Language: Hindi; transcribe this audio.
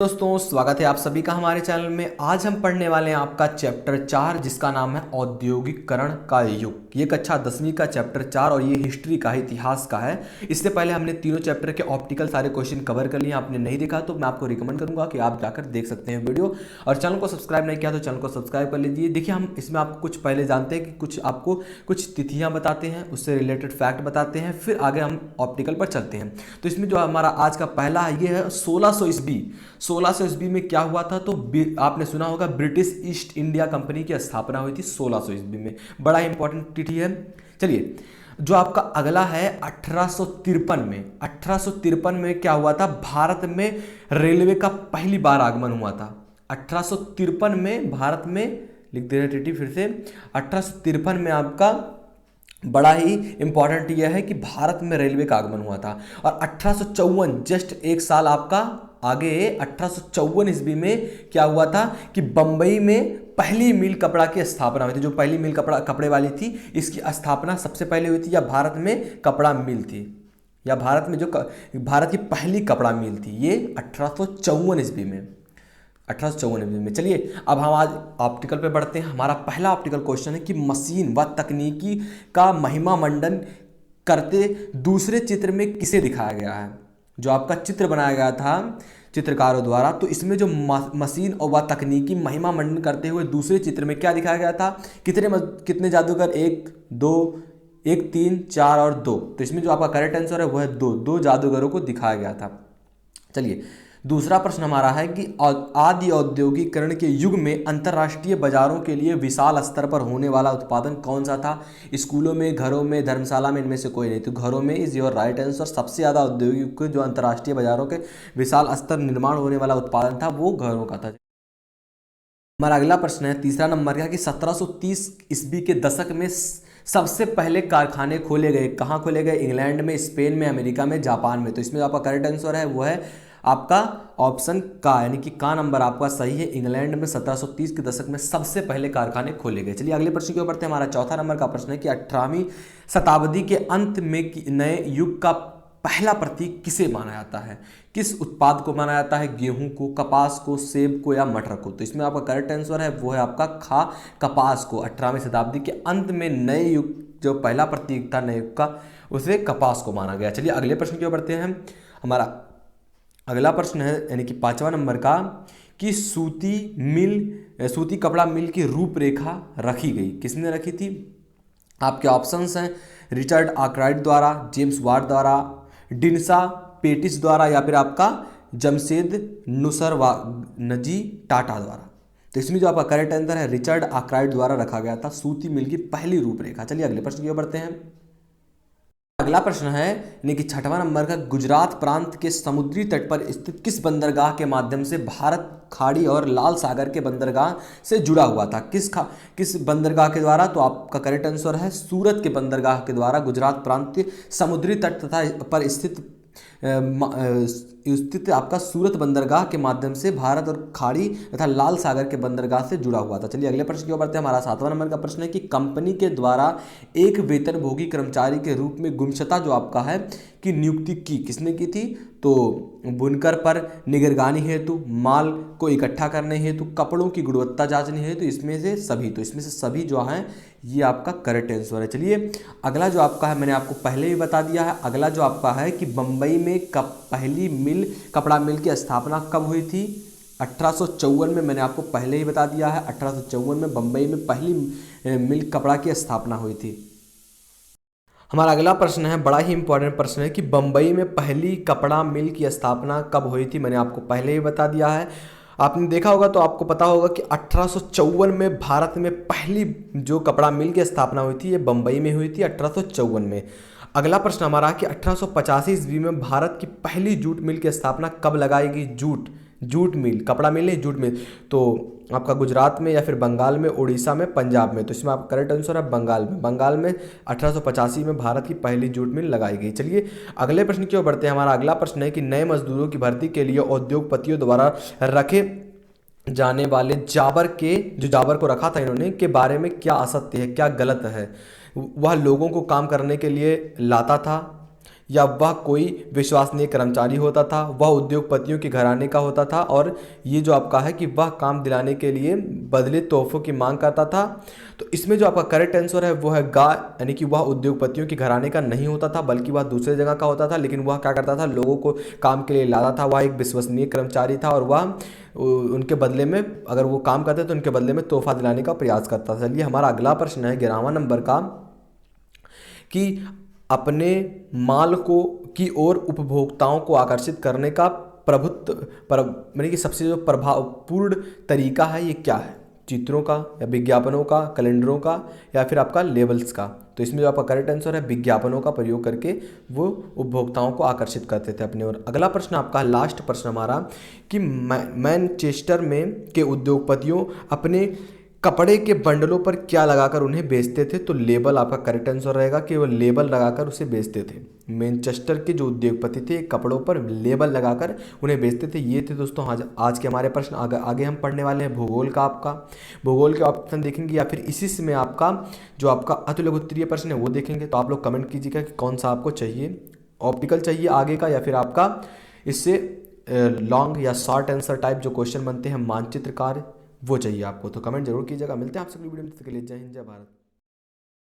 दोस्तों स्वागत है आप सभी का हमारे चैनल में। आज हम पढ़ने वाले हैं आपका चैप्टर 4 जिसका नाम है औद्योगिकरण का युग। ये कक्षा 10वीं का चैप्टर 4 और ये हिस्ट्री का है, इतिहास का है। इससे पहले हमने तीनों चैप्टर के ऑप्टिकल सारे क्वेश्चन कवर कर लिए। आपने नहीं देखा तो मैं आपको रिकमेंड करूंगा कि आप जाकर देख सकते हैं वीडियो। और चैनल को सब्सक्राइब नहीं किया तो चैनल को सब्सक्राइब कर लीजिए। देखिए, हम इसमें आपको कुछ पहले जानते हैं कि कुछ आपको कुछ तिथियाँ बताते हैं, उससे रिलेटेड फैक्ट बताते हैं, फिर आगे हम ऑप्टिकल पर चलते हैं। तो इसमें जो हमारा आज का पहला है ये है 1600 ईस्वी। 1600 ईस्वी में क्या हुआ था? तो आपने सुना होगा ब्रिटिश ईस्ट इंडिया कंपनी की स्थापना हुई थी 1600 ईस्वी में। बड़ा इंपॉर्टेंट तिथि है। चलिए, जो आपका अगला है 1853 में। 1853 में क्या हुआ था? भारत में रेलवे का पहली बार आगमन हुआ था। 1853 में भारत में, लिख दे रहे टीटी फिर से, 1853 में आपका बड़ा ही इंपॉर्टेंट यह है कि भारत में रेलवे का आगमन हुआ था। और 1854, जस्ट एक साल आपका आगे, 1854 ईस्वी में क्या हुआ था कि बंबई में पहली मिल कपड़ा की स्थापना हुई थी। जो पहली मिल कपड़े वाली थी, इसकी स्थापना सबसे पहले हुई थी। या भारत में कपड़ा मिल थी, या भारत में जो भारत की पहली कपड़ा मिल थी, ये 1854 ईस्वी में, 1854 ईस्वी में। चलिए, अब हम आज ऑप्टिकल पे बढ़ते हैं। हमारा पहला ऑप्टिकल क्वेश्चन है कि मशीन व तकनीकी का महिमा मंडन करते दूसरे चित्र में किसे दिखाया गया है? जो आपका चित्र बनाया गया था चित्रकारों द्वारा, तो इसमें जो मशीन और व तकनीकी महिमा मंडन करते हुए दूसरे चित्र में क्या दिखाया गया था? कितने जादूगर? एक, दो, एक, तीन, चार और दो। तो इसमें जो आपका करेक्ट आंसर है वो है दो जादूगरों को दिखाया गया था। चलिए, दूसरा प्रश्न हमारा है कि आदि औद्योगिकरण के युग में अंतर्राष्ट्रीय बाजारों के लिए विशाल स्तर पर होने वाला उत्पादन कौन सा था? स्कूलों में, घरों में, धर्मशाला में, इनमें से कोई नहीं। तो घरों में इज योर राइट आंसर। सबसे ज़्यादा औद्योगिक जो अंतर्राष्ट्रीय बाजारों के विशाल स्तर निर्माण होने वाला उत्पादन था वो घरों का था। हमारा अगला प्रश्न है तीसरा नंबर का कि 1730 ईस्वी के दशक में सबसे पहले कारखाने खोले गए। कहाँ खोले गए? इंग्लैंड में, स्पेन में, अमेरिका में, जापान में। तो इसमें आपका करेक्ट आंसर है वो है आपका ऑप्शन का, यानी कि का नंबर आपका सही है। इंग्लैंड में 1730 के दशक में सबसे पहले कारखाने खोले गए। चलिए अगले प्रश्न की ओर बढ़ते हैं। हमारा चौथा नंबर का प्रश्न है कि 18वीं शताब्दी के अंत में नए युग का पहला प्रतीक किसे माना जाता है? किस उत्पाद को माना जाता है? गेहूं को, कपास को, सेब को या मटर को? तो इसमें आपका करेक्ट आंसर है वो है आपका कपास को। 18वीं शताब्दी के अंत में नए युग जो पहला प्रतीक था नए युग का, उसे कपास को माना गया। चलिए अगले प्रश्न की ओर बढ़ते हैं। हमारा अगला प्रश्न है यानी कि 5वां नंबर का कि सूती कपड़ा मिल की रूपरेखा रखी गई। किसने रखी थी? आपके ऑप्शंस हैं रिचर्ड आर्कराइट द्वारा, जेम्स वाट द्वारा, डिनसा पेटिस द्वारा, या फिर आपका जमशेद नुसरवानजी टाटा द्वारा। तो इसमें जो आपका करेक्ट आंसर है रिचर्ड आर्कराइट द्वारा रखा गया था सूती मिल की पहली रूपरेखा। चलिए अगले प्रश्न की ओर बढ़ते हैं। अगला प्रश्न है यानी कि 6वां नंबर का गुजरात प्रांत के समुद्री तट पर स्थित किस बंदरगाह के माध्यम से भारत खाड़ी और लाल सागर के बंदरगाह से जुड़ा हुआ था? किस बंदरगाह के द्वारा? तो आपका करेक्ट आंसर है सूरत के बंदरगाह के द्वारा गुजरात प्रांत के समुद्री तट तथा पर स्थित आपका सूरत बंदरगाह के माध्यम से भारत और खाड़ी तथा लाल सागर के बंदरगाह से जुड़ा हुआ था। चलिए अगले प्रश्न की ओर बढ़ते हैं। हमारा 7वां नंबर का प्रश्न है कि कंपनी के द्वारा एक वेतनभोगी कर्मचारी के रूप में गुमशुदा जो आपका है की नियुक्ति की किसने की थी? तो बुनकर पर निगरानी हेतु, माल को इकट्ठा करने हेतु, कपड़ों की गुणवत्ता जांचने हेतु, इसमें से सभी। तो इसमें से सभी जो हैं ये आपका करेक्ट आंसर है। चलिए अगला जो आपका है मैंने आपको पहले ही बता दिया है। अगला जो आपका है कि बम्बई में पहली कपड़ा मिल की स्थापना कब हुई थी? 1854 में। मैंने आपको पहले ही बता दिया है 1854 में बम्बई में पहली मिल कपड़ा की स्थापना हुई थी। हमारा अगला प्रश्न है बड़ा ही इंपॉर्टेंट प्रश्न है कि बम्बई में पहली कपड़ा मिल की स्थापना कब हुई थी? मैंने आपको पहले ही बता दिया है। आपने देखा होगा तो आपको पता होगा कि 1854 में भारत में पहली जो कपड़ा मिल की स्थापना हुई थी ये बम्बई में हुई थी 1854 में। अगला प्रश्न हमारा कि 1885 ईस्वी में भारत की पहली जूट मिल की स्थापना कब लगाई गई? जूट मिल, कपड़ा मिल नहीं, जूट मिल। तो आपका गुजरात में या फिर बंगाल में, उड़ीसा में, पंजाब में। तो इसमें आपका करेक्ट आंसर है बंगाल में 1885 में भारत की पहली जूट मिल लगाई गई। चलिए अगले प्रश्न की ओर बढ़ते हैं। हमारा अगला प्रश्न है कि नए मजदूरों की भर्ती के लिए उद्योगपतियों द्वारा रखे जाने वाले जाबर को रखा था इन्होंने, के बारे में क्या असत्य है, क्या गलत है? वह लोगों को काम करने के लिए लाता था, या वह कोई विश्वसनीय कर्मचारी होता था, वह उद्योगपतियों के घराने का होता था, और ये जो आपका है कि वह काम दिलाने के लिए बदले तोहफों की मांग करता था। तो इसमें जो आपका करेक्ट आंसर है वो है गा, यानी कि वह उद्योगपतियों के घराने का नहीं होता था बल्कि वह दूसरे जगह का होता था, लेकिन वह क्या करता था, लोगों को काम के लिए लाता था। वह एक विश्वसनीय कर्मचारी था और वह उनके बदले में, अगर वो काम करते तो उनके बदले में तोहफा दिलाने का प्रयास करता था। चलिए हमारा अगला प्रश्न है 11वां नंबर का, कि अपने माल को की ओर उपभोक्ताओं को आकर्षित करने का यानी कि सबसे जो प्रभावपूर्ण तरीका है ये क्या है? चित्रों का, या विज्ञापनों का, कैलेंडरों का, या फिर आपका लेबल्स का? तो इसमें जो आपका करेक्ट आंसर है विज्ञापनों का प्रयोग करके वो उपभोक्ताओं को आकर्षित करते थे अपने ओर। अगला प्रश्न आपका लास्ट प्रश्न हमारा, कि मैनचेस्टर में के उद्योगपतियों अपने कपड़े के बंडलों पर क्या लगाकर उन्हें बेचते थे? तो लेबल आपका करेक्ट आंसर रहेगा कि वो लेबल लगाकर उसे बेचते थे। मैनचेस्टर के जो उद्योगपति थे कपड़ों पर लेबल लगाकर उन्हें बेचते थे। ये थे दोस्तों आज के हमारे प्रश्न। आगे हम पढ़ने वाले हैं भूगोल का। आपका भूगोल के ऑप्शन देखेंगे या फिर इसी से में आपका जो आपका अति लघु उत्तरीय प्रश्न है वो देखेंगे। तो आप लोग कमेंट कीजिएगा कि कौन सा आपको चाहिए, ऑप्टिकल चाहिए आगे का, या फिर आपका इससे लॉन्ग या शॉर्ट आंसर टाइप जो क्वेश्चन बनते हैं मानचित्रकार वो चाहिए आपको। तो कमेंट जरूर कीजिएगा। मिलते हैं आपसे अगली वीडियो में, तब तक के लिए जय हिंद जय भारत।